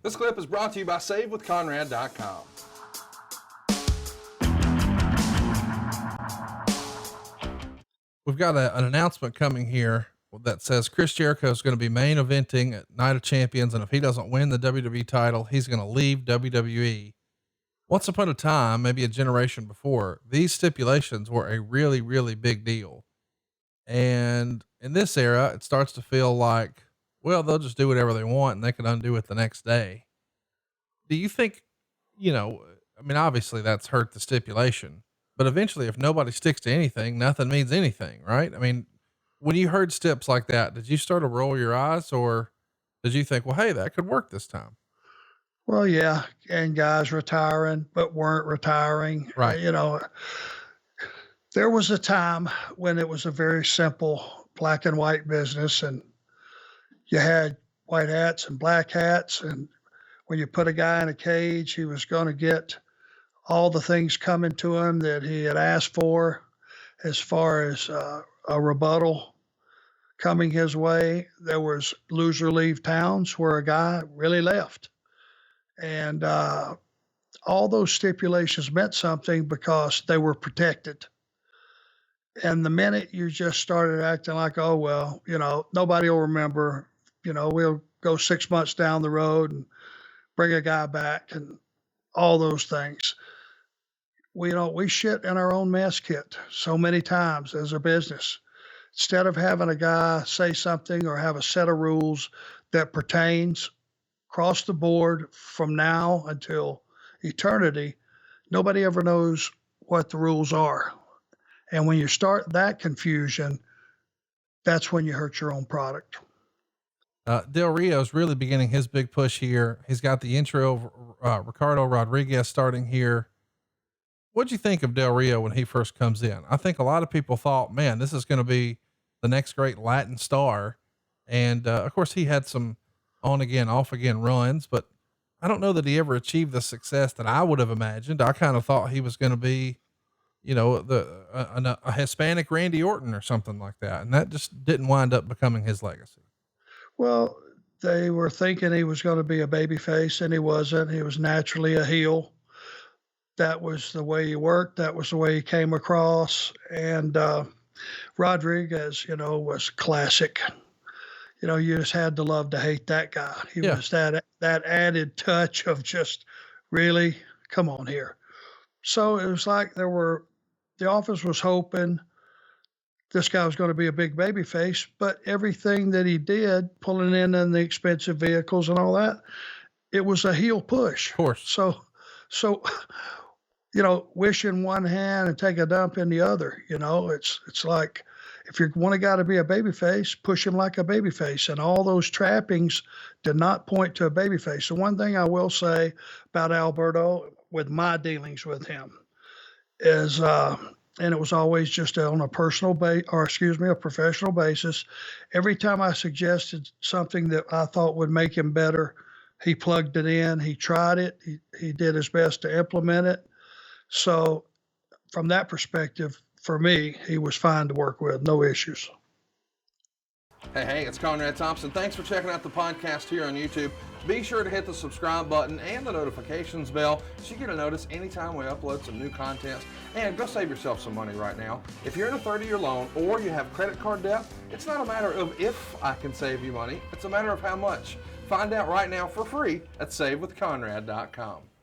This clip is brought to you by SaveWithConrad.com. We've got an announcement coming here that says Chris Jericho is going to be main eventing at Night of Champions. And if he doesn't win the WWE title, he's going to leave WWE. Once upon a time, maybe a generation before, these stipulations were a really, really big deal. And in this era, it starts to feel like, well, they'll just do whatever they want and they can undo it the next day. Do you think, I mean, obviously that's hurt the stipulation, but eventually if nobody sticks to anything, nothing means anything, right? I mean, when you heard steps like that, did you start to roll your eyes, or did you think, well, hey, that could work this time? Well, yeah. And guys retiring, but weren't retiring. Right. There was a time when it was a very simple black and white business, and you had white hats and black hats. And when you put a guy in a cage, he was going to get all the things coming to him that he had asked for, as far as a rebuttal coming his way. There was loser leave towns where a guy really left. And all those stipulations meant something because they were protected. And the minute you just started acting like, oh, well, nobody will remember, we'll go 6 months down the road and bring a guy back and all those things. We shit in our own mess kit so many times as a business. Instead of having a guy say something or have a set of rules that pertains across the board from now until eternity, nobody ever knows what the rules are. And when you start that confusion, that's when you hurt your own product. Del Rio's really beginning his big push here. He's got the intro of Ricardo Rodriguez starting here. What'd you think of Del Rio when he first comes in? I think a lot of people thought, man, this is going to be the next great Latin star. And, of course he had some on again, off again runs, but I don't know that he ever achieved the success that I would have imagined. I kind of thought he was going to be, a Hispanic Randy Orton or something like that. And that just didn't wind up becoming his legacy. Well, they were thinking he was going to be a babyface, and he wasn't. He was naturally a heel. That was the way he worked. That was the way he came across. And Rodriguez, was classic. You just had to love to hate that guy. He was that added touch of just really, come on here. So it was like the office was hoping this guy was going to be a big baby face, but everything that he did, pulling in the expensive vehicles and all that, it was a heel push. Of course. So, wish in one hand and take a dump in the other. It's like, if you want a guy to be a baby face, push him like a baby face. And all those trappings did not point to a baby face. So one thing I will say about Alberto with my dealings with him is, and it was always just on a a professional basis. Every time I suggested something that I thought would make him better, he plugged it in, he tried it, he did his best to implement it. So from that perspective, for me, he was fine to work with, no issues. Hey, it's Conrad Thompson. Thanks for checking out the podcast here on YouTube. Be sure to hit the subscribe button and the notifications bell so you get a notice anytime we upload some new content. And go save yourself some money right now. If you're in a 30-year loan or you have credit card debt, it's not a matter of if I can save you money. It's a matter of how much. Find out right now for free at SaveWithConrad.com.